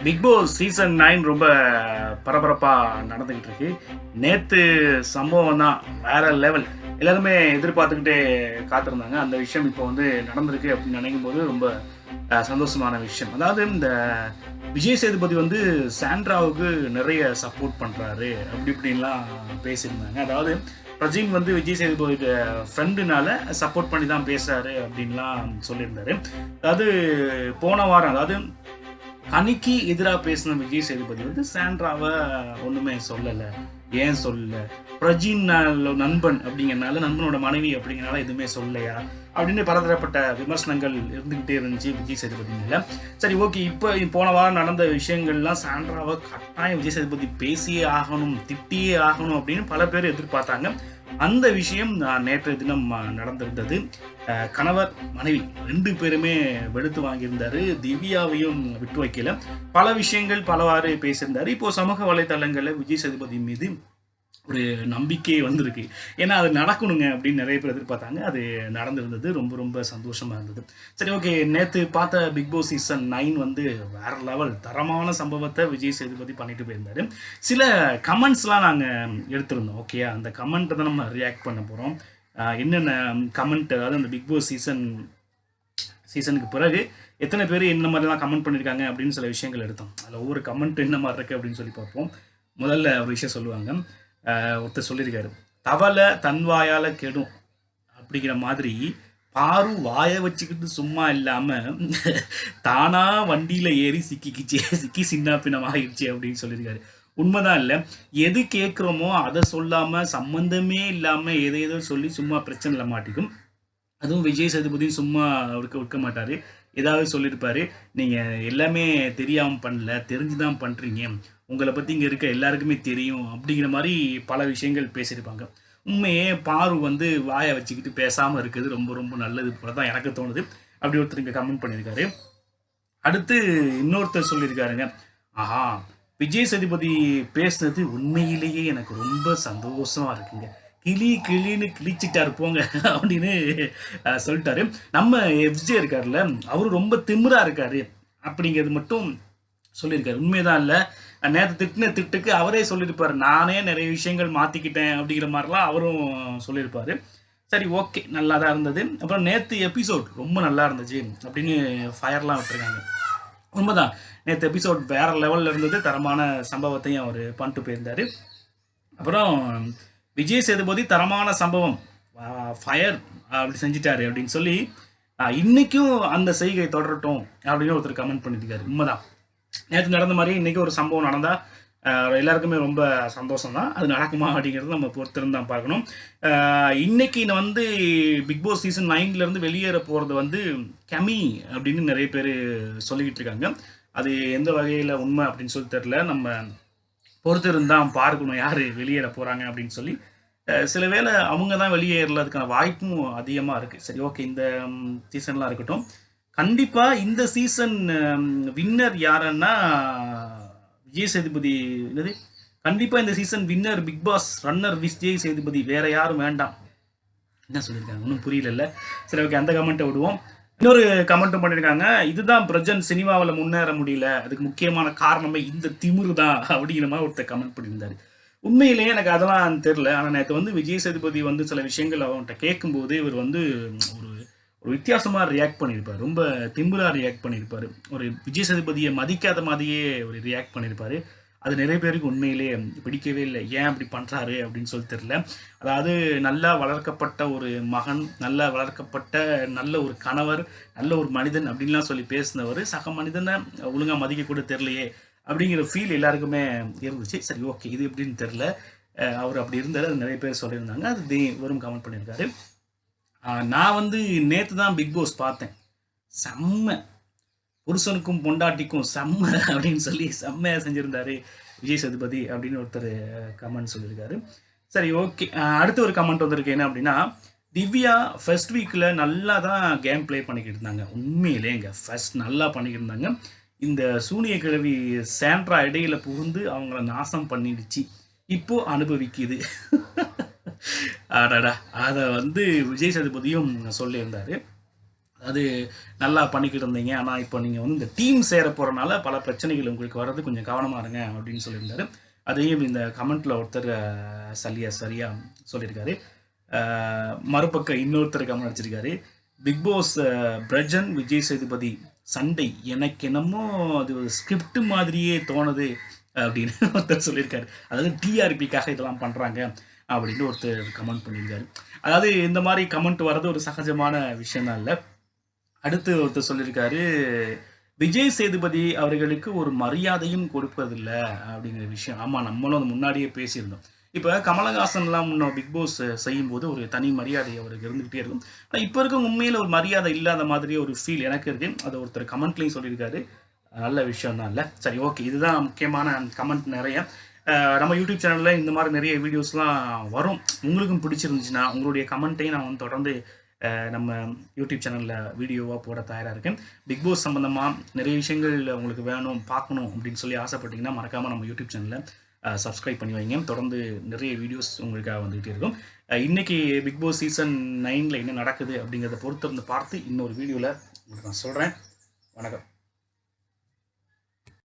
Big Boss season 9 ரொம்ப பரபரப்பாக நடந்துக்கிட்டு இருக்கு. நேற்று சம்பவம் தான் வேற லெவல். எல்லாருமே எதிர்பார்த்துக்கிட்டே காத்திருந்தாங்க. அந்த விஷயம் இப்போ வந்து நடந்திருக்கு அப்படின்னு நினைக்கும் போது ரொம்ப சந்தோஷமான விஷயம். அதாவது இந்த விஜய் சேதுபதி வந்து சாண்ட்ராவுக்கு நிறைய சப்போர்ட் பண்ணுறாரு அப்படி இப்படின்லாம் பேசியிருந்தாங்க. அதாவது பிரஜின் வந்து விஜய் சேதுபதியோட ஃப்ரெண்டுனால சப்போர்ட் பண்ணி தான் பேசுறாரு அப்படின்லாம் சொல்லியிருந்தாரு. அதாவது போன வாரம், அதாவது அன்னைக்கு எதிராக பேசின விஜய் சேதுபதி வந்து சாண்ட்ராவை ஒன்றுமே சொல்லலை. ஏன் சொல்லல? பிரஜின் நண்பன் அப்படிங்கிறனால, நண்பனோட மனைவி அப்படிங்கிறனால எதுவுமே சொல்லலையா அப்படின்னு பலதரப்பட்ட விமர்சனங்கள் இருந்துகிட்டே இருந்துச்சு விஜய் சேதுபதி மேல. சரி, ஓகே, இப்போ போன வாரம் நடந்த விஷயங்கள்லாம் சாண்ட்ராவை கட்டாயம் விஜய் சேதுபதி பேசியே ஆகணும், திட்டியே ஆகணும் அப்படின்னு பல பேர் எதிர்பார்த்தாங்க. அந்த விஷயம் நேற்றைய தினம் நடந்திருந்தது. கணவர் மனைவி 2 பேருமே வெளுத்து வாங்கியிருந்தாரு. திவ்யாவையும் விட்டு வைக்கல. பல விஷயங்கள் பலவாறு பேசியிருந்தாரு. இப்போ சமூக வலைதளங்களில் விஜய் சேதுபதி மீது ஒரு நம்பிக்கை வந்திருக்கு. ஏன்னா அது நடக்கணுங்க அப்படின்னு நிறைய பேர் எதிர்பார்த்தாங்க. அது நடந்திருந்தது. ரொம்ப ரொம்ப சந்தோஷமா இருந்தது. சரி, ஓகே, நேற்று பார்த்த பிக் பாஸ் சீசன் 9 வந்து வேற லெவல் தரமான சம்பவத்தை விஜய் சேதுபதி பண்ணிட்டு போயிருந்தாரு. சில கமெண்ட்ஸ்லாம் நாங்கள் எடுத்திருந்தோம். ஓகே, அந்த கமெண்ட்டை தான் நம்ம ரியாக்ட் பண்ண போகிறோம். என்னென்ன கமெண்ட், அதாவது அந்த பிக் பாஸ் சீசனுக்கு பிறகு எத்தனை பேர் என்ன மாதிரிலாம் கமெண்ட் பண்ணியிருக்காங்க அப்படின்னு சில விஷயங்கள் எடுத்தோம். அதில் ஒவ்வொரு கமெண்ட் என்ன மாதிரி இருக்குது அப்படின்னு சொல்லி பார்ப்போம். முதல்ல ஒரு விஷயம் சொல்லுவாங்க. ஒருத்தர் சொல்லியிருக்காரு, தவளை தன்வாயால் கெடும் அப்படிங்கிற மாதிரி பாரு வாயை வச்சுக்கிட்டு சும்மா இல்லாமல் தானா வண்டியில் ஏறி சிக்கி சின்ன பின்னம் ஆகிடுச்சு அப்படின்னு சொல்லியிருக்காரு. உண்மைதான். இல்லை, எது கேட்குறோமோ அதை சொல்லாமல் சம்மந்தமே இல்லாமல் எதையோ சொல்லி சும்மா பிரச்சனையில் மாட்டிக்கும். அதுவும் விஜய் சேதுபதியும் சும்மா விற்க மாட்டார். ஏதாவது சொல்லியிருப்பாரு, நீங்கள் எல்லாமே தெரியாமல் பண்ணல, தெரிஞ்சு தான் பண்ணுறீங்க, உங்களை பற்றி இங்கே இருக்க எல்லாருக்குமே தெரியும் அப்படிங்கிற மாதிரி பல விஷயங்கள் பேசியிருப்பாங்க. உண்மையே பாரு வந்து வாயை வச்சுக்கிட்டு பேசாமல் இருக்குது ரொம்ப ரொம்ப நல்லது போல தான் எனக்கு தோணுது. அப்படி ஒருத்தர் இங்கே கமெண்ட் பண்ணியிருக்காரு. அடுத்து இன்னொருத்தர் சொல்லியிருக்காருங்க, ஆஹா, விஜய் சேதுபதி பேசுனது உண்மையிலேயே எனக்கு ரொம்ப சந்தோஷமா இருக்குங்க, கிளின்னு கிழிச்சிட்டாரு போங்க அப்படின்னு சொல்லிட்டாரு. நம்ம எஃப்ஜே இருக்காருல்ல, அவரு ரொம்ப திமிரா இருக்காரு அப்படிங்கிறது மட்டும் சொல்லியிருக்காரு. உண்மைதான். இல்லை, நேற்று திட்டின திட்டுக்கு அவரே சொல்லியிருப்பாரு, நானே நிறைய விஷயங்கள் மாற்றிக்கிட்டேன் அப்படிங்கிற மாதிரிலாம் அவரும் சொல்லியிருப்பாரு. சரி, ஓகே, நல்லா தான் இருந்தது. அப்புறம் நேற்று எபிசோட் ரொம்ப நல்லா இருந்துச்சு அப்படின்னு ஃபயர்லாம் விட்டுருக்காங்க. உண்மைதான், நேற்று எபிசோட் வேற லெவலில் இருந்தது. தரமான சம்பவத்தையும் அவர் பண்ணிட்டு போயிருந்தார். அப்புறம் விஜய் சேதுபதி தரமான சம்பவம், ஃபயர் அப்படி செஞ்சிட்டாரு அப்படின்னு சொல்லி இன்னைக்கும் அந்த செய்கை தொடரட்டும் அப்படின்னு ஒருத்தர் கமெண்ட் பண்ணியிருக்காரு. உண்மைதான், நேற்று நடந்த மாதிரி இன்னைக்கு ஒரு சம்பவம் நடந்தால் எல்லாருக்குமே ரொம்ப சந்தோஷம் தான். அது நடக்குமா அப்படிங்கிறது நம்ம பொறுத்திருந்து தான் பார்க்கணும். இன்னைக்கு வந்து பிக் பாஸ் சீசன் 9 வெளியேற போகிறது வந்து கெமி அப்படின்னு நிறைய பேர் சொல்லிக்கிட்டு இருக்காங்க. அது எந்த வகையில் உண்மை அப்படின்னு சொல்லி தெரில. நம்ம பொறுத்திருந்தான் பார்க்கணும் யார் வெளியேற போகிறாங்க அப்படின்னு சொல்லி. சில வேளை அவங்க தான் வெளியேறதுக்கான வாய்ப்பும் அதிகமாக இருக்குது. சரி, ஓகே, இந்த சீசன்லாம் இருக்கட்டும். கண்டிப்பாக இந்த சீசன் வின்னர் யாருன்னா விஜய் சேதுபதி. என்னது, கண்டிப்பாக இந்த season winner Bigg Boss runner Vijay Sethupathi, வேற யாரும் வேண்டாம். என்ன சொல்லியிருக்காங்க ஒன்றும் புரியல. சரி, ஓகே, அந்த கமெண்ட்டை விடுவோம். இன்னொரு கமெண்ட்டும் பண்ணியிருக்காங்க, இதுதான் பிரஜன் சினிமாவில் முன்னேற முடியல, அதுக்கு முக்கியமான காரணமே இந்த திமிரு தான் அப்படிங்கிற மாதிரி ஒருத்தர் கமெண்ட் பண்ணியிருந்தாரு. உண்மையிலேயே எனக்கு அதெல்லாம் தெரில. ஆனால் நேற்று வந்து விஜய் சேதுபதி வந்து சில விஷயங்கள் அவன்கிட்ட கேட்கும்போது இவர் வந்து ஒரு ஒரு வித்தியாசமாக ரியாக்ட் பண்ணியிருப்பார். ரொம்ப திம்புராக ரியாக்ட் பண்ணியிருப்பார். ஒரு விஜய் சேதுபதியை மதிக்காத மாதிரியே ஒரு ரியாக்ட் பண்ணியிருப்பார். அது நிறைய பேருக்கு உண்மையிலே பிடிக்கவே இல்லை. ஏன் அப்படி பண்ணுறாரு அப்படின்னு சொல்லி தெரில. அதாவது நல்லா வளர்க்கப்பட்ட ஒரு மகன், நல்லா வளர்க்கப்பட்ட நல்ல ஒரு கணவர், நல்ல ஒரு மனிதன் அப்படின்லாம் சொல்லி பேசினவர் சக மனிதனை ஒழுங்காக மதிக்க கூட தெரிலையே அப்படிங்கிற ஃபீல் எல்லாருக்குமே இருந்துச்சு. சரி, ஓகே, இது எப்படின்னு தெரில. அவர் அப்படி இருந்தார், அது நிறைய பேர் சொல்லியிருந்தாங்க. அது வெறும் கமெண்ட் பண்ணியிருக்காரு. நான் வந்து நேற்று தான் பிக் பாஸ் பார்த்தேன். செம்ம, புருஷனுக்கும் பொண்டாட்டிக்கும் செம்ம அப்படின்னு சொல்லி செம்மையாக செஞ்சுருந்தாரு விஜய் சேதுபதி அப்படின்னு ஒருத்தர் கமெண்ட் சொல்லியிருக்காரு. சரி, ஓகே, அடுத்த ஒரு கமெண்ட் வந்திருக்கு. என்ன அப்படின்னா, திவ்யா ஃபர்ஸ்ட் வீக்கில் நல்லா தான் கேம் ப்ளே பண்ணிக்கிட்டு இருந்தாங்க. உண்மையிலேங்க ஃபர்ஸ்ட் நல்லா பண்ணிக்கிட்டு இருந்தாங்க. இந்த சூனிய கிழவி சாண்ட்ரா இடையில புகுந்து அவங்கள நாசம் பண்ணிடுச்சு, இப்போ அனுபவிக்குது. அடடா, அதை வந்து விஜய் சேதுபதியும் சொல்லியிருந்தாரு. அது நல்லா பண்ணிக்கிட்டு இருந்தீங்க. ஆனால் இப்போ நீங்கள் வந்து இந்த டீம் சேர போகிறனால பல பிரச்சனைகள் உங்களுக்கு வர்றது கொஞ்சம் கவனமாக இருங்க அப்படின்னு சொல்லியிருந்தாரு. அதையும் இந்த கமெண்ட்டில் ஒருத்தர் சரியாக சொல்லியிருக்காரு. மறுபக்கம் இன்னொருத்தர் கமெண்ட் அடிச்சிருக்காரு. பிக் பாஸ் பிரஜன் விஜய் சேதுபதி சண்டை எனக்கு என்னமோ அது ஒரு ஸ்கிரிப்ட் மாதிரியே தோணுது அப்படின்னு ஒருத்தர் சொல்லியிருக்காரு. அதாவது டிஆர்பிக்காக இதெல்லாம் பண்ணுறாங்க அப்படின்னு ஒருத்தர் கமெண்ட் பண்ணியிருக்காரு. அதாவது இந்த மாதிரி கமெண்ட் வர்றது ஒரு சகஜமான விஷயம் தான் இல்லை. அடுத்து ஒருத்தர் சொல்லியிருக்காரு, விஜய் சேதுபதி அவர்களுக்கு ஒரு மரியாதையும் கொடுப்பதில்லை அப்படிங்கிற விஷயம். ஆமாம், நம்மளும் அது முன்னாடியே பேசியிருந்தோம். இப்போ கமலஹாசன்லாம் முன்ன பிக் பாஸ் செய்யும்போது ஒரு தனி மரியாதை அவருக்கு இருந்துகிட்டே இருக்கும். ஆனால் இப்போ இருக்க உண்மையில் ஒரு மரியாதை இல்லாத மாதிரியே ஒரு ஃபீல் எனக்கு இருக்கு. அதை ஒருத்தர் கமெண்ட்லையும் சொல்லியிருக்காரு. நல்ல விஷயம் தான் இல்லை. சரி, ஓகே, இதுதான் முக்கியமான கமெண்ட் நிறைய. நம்ம யூடியூப் சேனலில் இந்த மாதிரி நிறைய வீடியோஸ்லாம் வரும். உங்களுக்கும் பிடிச்சிருந்துச்சுன்னா உங்களுடைய கமெண்ட்டையும் நான் வந்து தொடர்ந்து நம்ம யூடியூப் சேனலில் வீடியோவாக போட தயாராக இருக்கேன். பிக் பாஸ் சம்மந்தமாக நிறைய விஷயங்கள் உங்களுக்கு வேணும் பார்க்கணும் அப்படின்னு சொல்லி ஆசைப்பட்டீங்கன்னா மறக்காமல் நம்ம யூடியூப் சேனலில் சப்ஸ்கிரைப் பண்ணி வைங்க. தொடர்ந்து நிறைய வீடியோஸ் உங்களுக்காக வந்துகிட்டே இருக்கும். இன்றைக்கி பிக் பாஸ் சீசன் 9 என்ன நடக்குது அப்படிங்கிறத பொறுத்திருந்து பார்த்து இன்னொரு வீடியோவில் உங்களுக்கு நான் சொல்கிறேன். வணக்கம்.